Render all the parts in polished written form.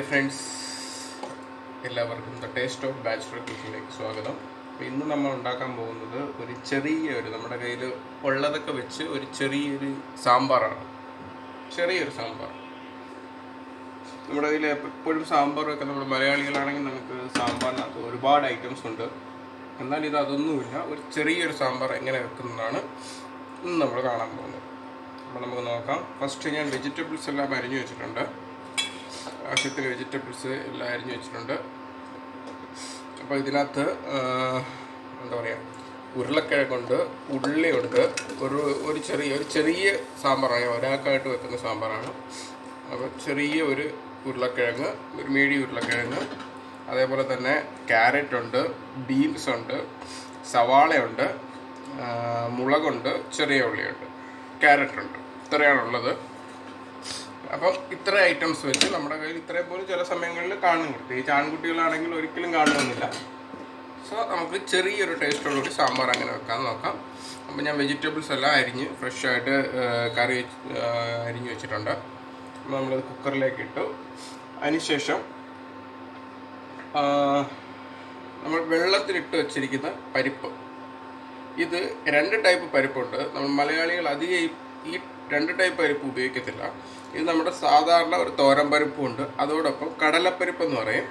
Hi friends, എല്ലാവർക്കും the taste of bachelor കുക്കിങ്ങിലേക്ക് സ്വാഗതം. അപ്പോൾ ഇന്ന് നമ്മൾ ഉണ്ടാക്കാൻ പോകുന്നത് ഒരു ചെറിയൊരു നമ്മുടെ കയ്യിൽ ഉള്ളതൊക്കെ വെച്ച് ഒരു ചെറിയൊരു സാമ്പാറാണ്. ചെറിയൊരു സാമ്പാർ. നമ്മുടെ കയ്യിൽ എപ്പോഴും സാമ്പാറൊക്കെ നമ്മൾ മലയാളികളാണെങ്കിൽ നമുക്ക് സാമ്പാറിനകത്ത് ഒരുപാട് ഐറ്റംസ് ഉണ്ട്. എന്നാൽ ഇത് അതൊന്നുമില്ല. ഒരു ചെറിയൊരു സാമ്പാർ എങ്ങനെ വെക്കുന്നതാണ് ഇന്ന് നമ്മൾ കാണാൻ പോകുന്നത്. അപ്പോൾ നമുക്ക് നോക്കാം. ഫസ്റ്റ് ഞാൻ വെജിറ്റബിൾസ് എല്ലാം അരിഞ്ഞു വെച്ചിട്ടുണ്ട്. ആവശ്യത്തിന് വെജിറ്റബിൾസ് എല്ലാം അരിഞ്ഞു വെച്ചിട്ടുണ്ട്. അപ്പോൾ ഇതിനകത്ത് എന്താ പറയുക, ഉരുളക്കിഴങ്ങുണ്ട്, ഉള്ളിയുണ്ട്. ഒരു ചെറിയ സാമ്പാറാണ്, ഒരാൾക്കായിട്ട് വെക്കുന്ന സാമ്പാറാണ്. അപ്പോൾ ചെറിയ ഒരു ഉരുളക്കിഴങ്ങ്, ഒരു മീഡിയം ഉരുളക്കിഴങ്ങ്, അതേപോലെ തന്നെ ക്യാരറ്റ് ഉണ്ട്, ബീൻസ് ഉണ്ട്, സവാളയുണ്ട്, മുളകുണ്ട്, ചെറിയ ഉള്ളിയുണ്ട്, ക്യാരറ്റ് ഉണ്ട്. ഇത്രയാണുള്ളത്. അപ്പം ഇത്ര ഐറ്റംസ് വെച്ച് നമ്മുടെ കയ്യിൽ ഇത്രയും പോലും ചില സമയങ്ങളിൽ കാണും. പ്രത്യേകിച്ച് ആൺകുട്ടികളാണെങ്കിൽ ഒരിക്കലും കാണുമെന്നില്ല. സോ നമുക്ക് ചെറിയൊരു ടേസ്റ്റോടുകൂടി സാമ്പാർ അങ്ങനെ വെക്കാമെന്ന് നോക്കാം. അപ്പം ഞാൻ വെജിറ്റബിൾസ് എല്ലാം അരിഞ്ഞ് ഫ്രഷായിട്ട് കറി അരിഞ്ഞ് വെച്ചിട്ടുണ്ട്. അപ്പോൾ നമ്മളത് കുക്കറിലേക്ക് ഇട്ടു. അതിനുശേഷം നമ്മൾ വെള്ളത്തിലിട്ട് വെച്ചിരിക്കുന്ന പരിപ്പ്, ഇത് 2 ടൈപ്പ് പരിപ്പുണ്ട്. നമ്മൾ മലയാളികൾ അധികം ഈ 2 ടൈപ്പ് പരിപ്പ് ഉപയോഗിക്കത്തില്ല. ഇത് നമ്മുടെ സാധാരണ ഒരു തോരൻ പരിപ്പും ഉണ്ട്, അതോടൊപ്പം കടലപ്പരിപ്പ് എന്ന് പറയും,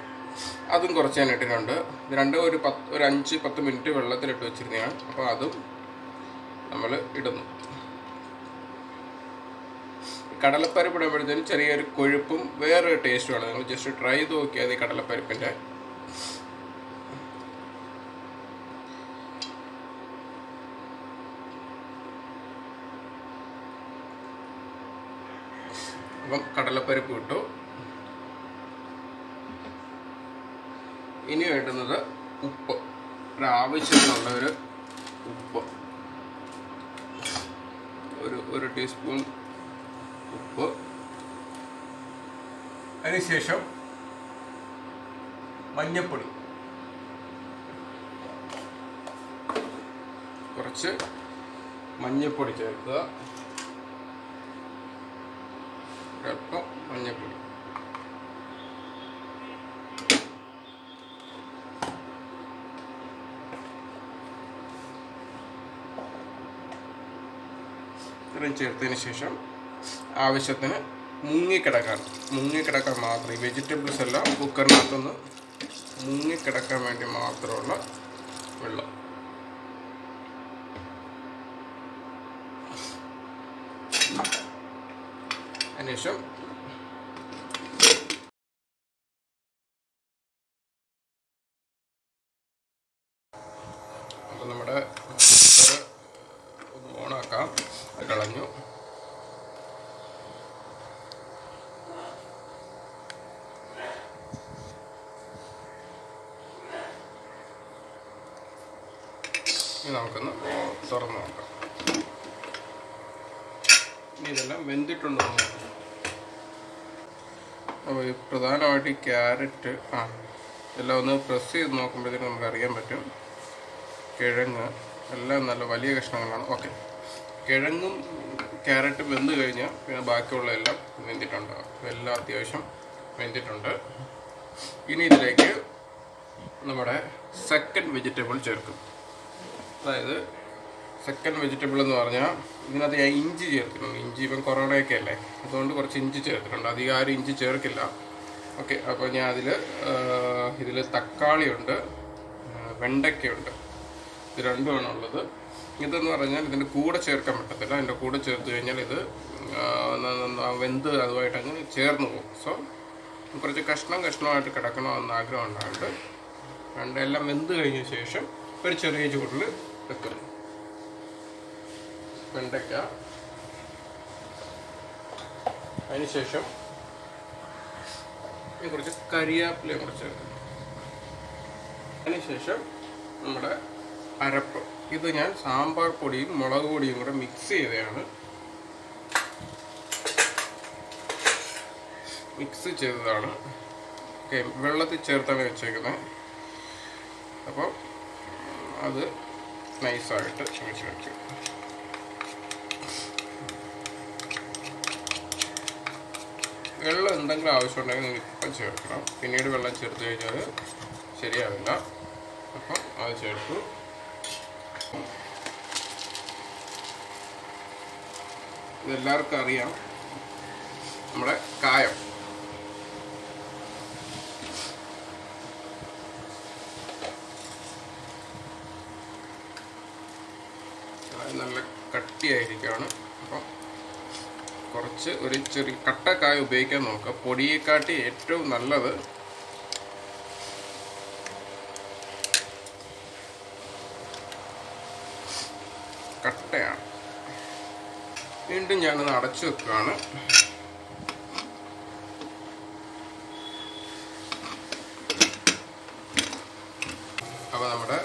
അതും കുറച്ച് ഞാൻ ഇട്ടിട്ടുണ്ട്. ഇത് രണ്ടും ഒരു 5-10 മിനിറ്റ് വെള്ളത്തിലിട്ട് വെച്ചിരുന്നതാണ്. അപ്പോൾ അതും നമ്മൾ ഇടുന്നു. കടലപ്പരിപ്പ് ഇടുമ്പോഴത്തേനും ചെറിയൊരു കൊഴുപ്പും വേറൊരു ടേസ്റ്റുമാണ്. നിങ്ങൾ ജസ്റ്റ് ട്രൈ ചെയ്ത് നോക്കിയാൽ മതി കടലപ്പരിപ്പിൻ്റെ. അപ്പം കടലപ്പരിപ്പ് ഇട്ടു. ഇനി വേണ്ടുന്നത് ഉപ്പ്, ഒരാവശ്യത്തിനുള്ള ഒരു ഉപ്പ്, ഒരു ടീസ്പൂൺ ഉപ്പ്. അതിനുശേഷം മഞ്ഞൾപ്പൊടി, കുറച്ച് മഞ്ഞൾപ്പൊടി ചേർക്കുക, ഒരല്പം മഞ്ഞൾപ്പൊടി. ഇത്രയും ചേർത്തതിന് ശേഷം ആവശ്യത്തിന് മുങ്ങിക്കിടക്കാൻ മാത്രം, ഈ വെജിറ്റബിൾസ് എല്ലാം കുക്കറിനകത്തൊന്ന് മുങ്ങിക്കിടക്കാൻ വേണ്ടി മാത്രമുള്ള വെള്ളം. അതിനുശേഷം അപ്പോൾ നമ്മുടെ കുക്കർ ഒന്ന് ഓണാക്കാം. അത് കളഞ്ഞു. ഇനി നമുക്കൊന്ന് തുറന്ന് നോക്കാം. ഇനി ഇതെല്ലാം വെന്തിട്ടുണ്ടോ എന്ന് നോക്കാം. അപ്പോൾ പ്രധാനമായിട്ട് ഈ ക്യാരറ്റ് എല്ലാം ഒന്ന് പ്രസ് ചെയ്ത് നോക്കുമ്പോഴത്തേക്കും നമുക്ക് അറിയാൻ പറ്റും. കിഴങ്ങ് എല്ലാം നല്ല വലിയ കഷ്ണങ്ങളാണ്. ഓക്കെ, കിഴങ്ങും ക്യാരറ്റും വെന്ത് കഴിഞ്ഞാൽ പിന്നെ ബാക്കിയുള്ള എല്ലാം വെന്തിട്ടുണ്ട്. എല്ലാം അത്യാവശ്യം വെന്തിട്ടുണ്ട്. ഇനി ഇതിലേക്ക് നമ്മുടെ സെക്കൻഡ് വെജിറ്റബിൾ ചേർക്കും. അതായത് സെക്കൻഡ് വെജിറ്റബിൾ എന്ന് പറഞ്ഞാൽ ഇതിനകത്ത് ഞാൻ ഇഞ്ചി ചേർത്തിട്ടുണ്ട്. ഇഞ്ചി ഇപ്പം കൊറോണയൊക്കെ അല്ലേ, അതുകൊണ്ട് കുറച്ച് ഇഞ്ചി ചേർത്തിട്ടുണ്ട്. അധികം ആരും ഇഞ്ചി ചേർക്കില്ല. ഓക്കെ, അപ്പോൾ ഞാൻ ഇതിൽ തക്കാളിയുണ്ട്, വെണ്ടയ്ക്കയുണ്ട്. ഇത് രണ്ടുമാണ് ഉള്ളത്. ഇതെന്ന് പറഞ്ഞാൽ ഇതിൻ്റെ കൂടെ ചേർക്കാൻ പറ്റത്തില്ല. അതിൻ്റെ കൂടെ ചേർത്ത് കഴിഞ്ഞാൽ ഇത് വെന്ത് അതുമായിട്ട് അങ്ങ് ചേർന്ന് പോകും. സോ കുറച്ച് കഷ്ണമായിട്ട് കിടക്കണമെന്ന് ആഗ്രഹം ഉണ്ടായിട്ട് എല്ലാം വെന്ത് കഴിഞ്ഞ ശേഷം ഒരു ചെറിയ ചൂടിൽ വെക്കുന്നു. വെണ്ടയ്ക്ക, അതിനുശേഷം കുറച്ച് കരിയാപ്പിലയും കൂടെ ചേർക്കുന്നു. അതിനുശേഷം നമ്മുടെ അരപ്പ്, ഇത് ഞാൻ സാമ്പാർ പൊടിയും മുളക് പൊടിയും കൂടെ മിക്സ് ചെയ്തതാണ്. ഓക്കെ, വെള്ളത്തിൽ ചേർത്താണ് വെച്ചേക്കുന്നത്. അപ്പോൾ അത് നൈസായിട്ട് ചുമച്ച് വയ്ക്കും. വെള്ളം എന്തെങ്കിലും ആവശ്യമുണ്ടെങ്കിൽ നിങ്ങൾ ഇപ്പം ചേർക്കണം. പിന്നീട് വെള്ളം ചേർത്ത് കഴിഞ്ഞാൽ ശരിയാവില്ല. അപ്പം അത് ചേർത്തു. ഇതെല്ലാവർക്കും അറിയാം, നമ്മുടെ കായം. നല്ല കട്ടിയായിരിക്കുകയാണ്. അപ്പം കുറച്ച് ഒരു ചെറിയ കട്ടക്കായ ഉപയോഗിക്കാൻ നോക്കുക. പൊടിയെക്കാട്ടി ഏറ്റവും നല്ലത് കട്ടയാണ്. വീണ്ടും ഞാനത് അടച്ചു വെക്കുകയാണ്. അപ്പോൾ നമ്മുടെ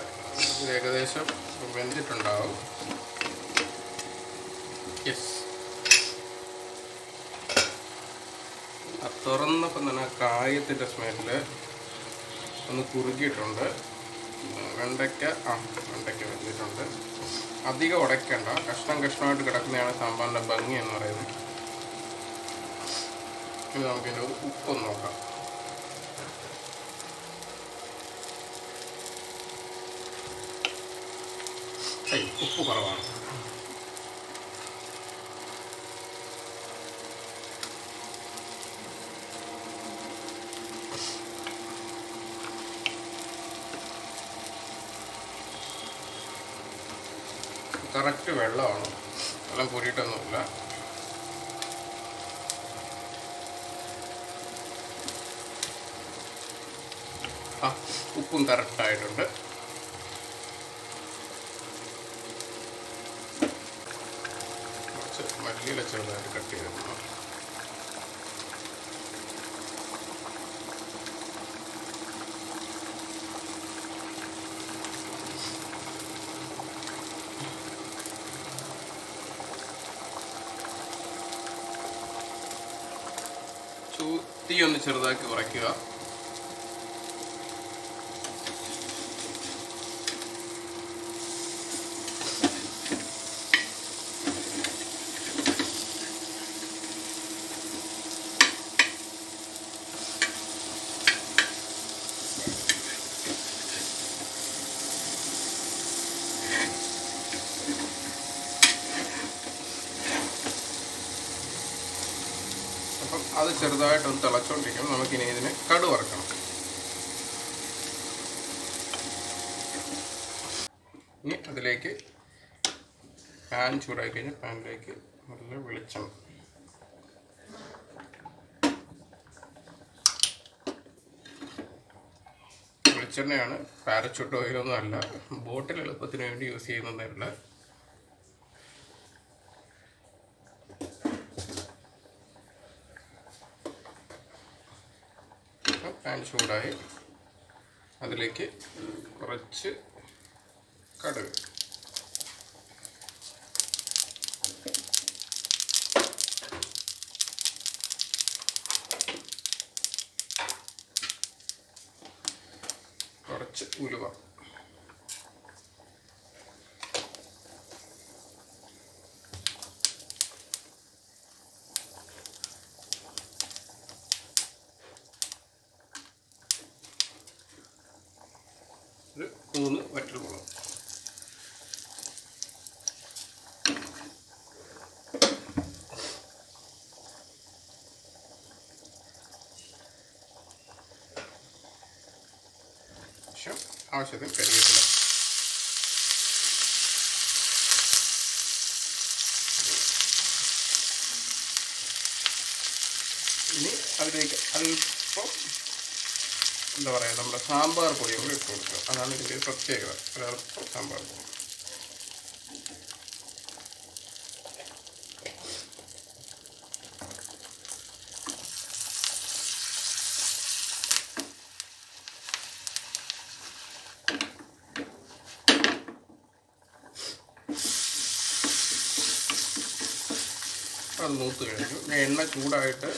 ഏകദേശം വെന്തിട്ടുണ്ടാവും. യെസ്, തുറന്നപ്പം തന്നെ കായത്തിൻ്റെ സ്മെല്ല് ഒന്ന് കുറുകിയിട്ടുണ്ട്. വെണ്ടയ്ക്ക വെന്തിട്ടുണ്ട്. അധികം ഉടയ്ക്കണ്ട, കഷ്ണം കഷ്ണമായിട്ട് കിടക്കുന്നതാണ് സാമ്പാറിൻ്റെ ഭംഗി എന്ന് പറയുന്നത്. ഇനി നമുക്കിതിൻ്റെ ഉപ്പൊന്ന് നോക്കാം. ഉപ്പ് കുറവാണ്. കറക്റ്റ് വെള്ളമാണ്, വെള്ളം കൂടിയിട്ടൊന്നുമില്ല. ഉപ്പും കറക്റ്റായിട്ടുണ്ട്. കുറച്ച് മല്ലിയില ചെറുതായിട്ട് കട്ട് ചെയ്തിരുന്നു. തീ ഒന്ന് ചെറുതാക്കി കുറയ്ക്കുക. അപ്പം അത് ചെറുതായിട്ടൊന്ന് തിളച്ചുകൊണ്ടിരിക്കണം. നമുക്കിനി ഇതിന് കടുക് വറുക്കണം. ഇനി അതിലേക്ക് പാൻ ചൂടാക്കി കഴിഞ്ഞാൽ പാനിലേക്ക് നല്ല വെളിച്ചെണ്ണ. വെളിച്ചെണ്ണയാണ്, പാരച്യൂട്ട് ഓയിലൊന്നും അല്ല. ബോട്ടിൽ എളുപ്പത്തിന് വേണ്ടി യൂസ് ചെയ്യുന്നതല്ല. പാൻ ചൂടായി അതിലേക്ക് കുറച്ച് കടുക്, കുറച്ച് ഉലുവ, ഒരു 3 വറ്റൽമുളക്. ആവശ്യത്തിന് കരിവേപ്പില. ഇനി അതിലേക്ക് അല്പം എന്താ പറയുക, നമ്മുടെ സാമ്പാർ പൊടി കൂടി ഇട്ട് കൊടുക്കുക. അതാണ് ഇതിൻ്റെ പ്രത്യേകത. ഒരല്പം സാമ്പാർ പൊടി. അത് മൂത്ത് കഴിഞ്ഞു. എണ്ണ ചൂടായിട്ട്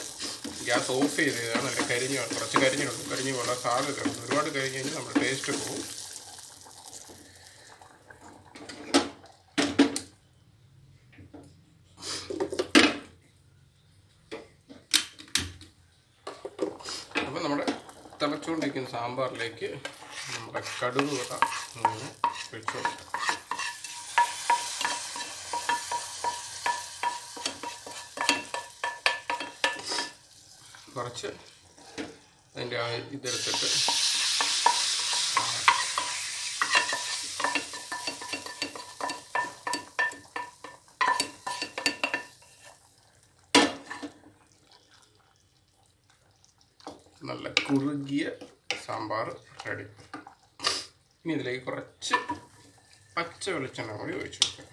ഗ്യാസ് ഓഫ് ചെയ്തതാണ്. അതിൽ കുറച്ച് കരിഞ്ഞ് പോകാൻ സാധ്യതയുണ്ട്. ഒരുപാട് കരിഞ്ഞ് കഴിഞ്ഞാൽ നമ്മുടെ ടേസ്റ്റ് പോകും. അപ്പോൾ നമ്മുടെ തിളച്ചുകൊണ്ടിരിക്കുന്ന സാമ്പാറിലേക്ക് നമ്മുടെ കടുക് വറ ഇങ്ങനെ ഒഴിച്ചു കൊടുക്കാം. കുറച്ച് അതിൻ്റെ ആ ഇതെടുത്തിട്ട് നല്ല കുറുകിയ സാമ്പാർ റെഡി. ഇനി ഇതിലേക്ക് കുറച്ച് പച്ച വെളിച്ചെണ്ണ കൂടി ഒഴിച്ചു കൊടുക്കാം.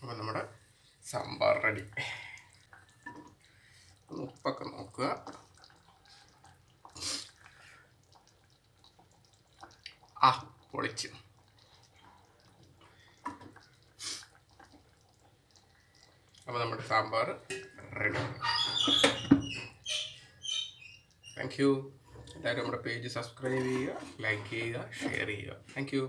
അപ്പോൾ നമ്മുടെ സാമ്പാർ റെഡി. ഉപ്പൊക്കെ നോക്കുക. പൊളിച്ച്. അപ്പോൾ നമ്മുടെ സാമ്പാർ റെഡി. Thank you. എല്ലാവരും നമ്മുടെ പേജ് സബ്സ്ക്രൈബ് ചെയ്യുക, ലൈക്ക് ചെയ്യുക, ഷെയർ ചെയ്യുക. Thank you.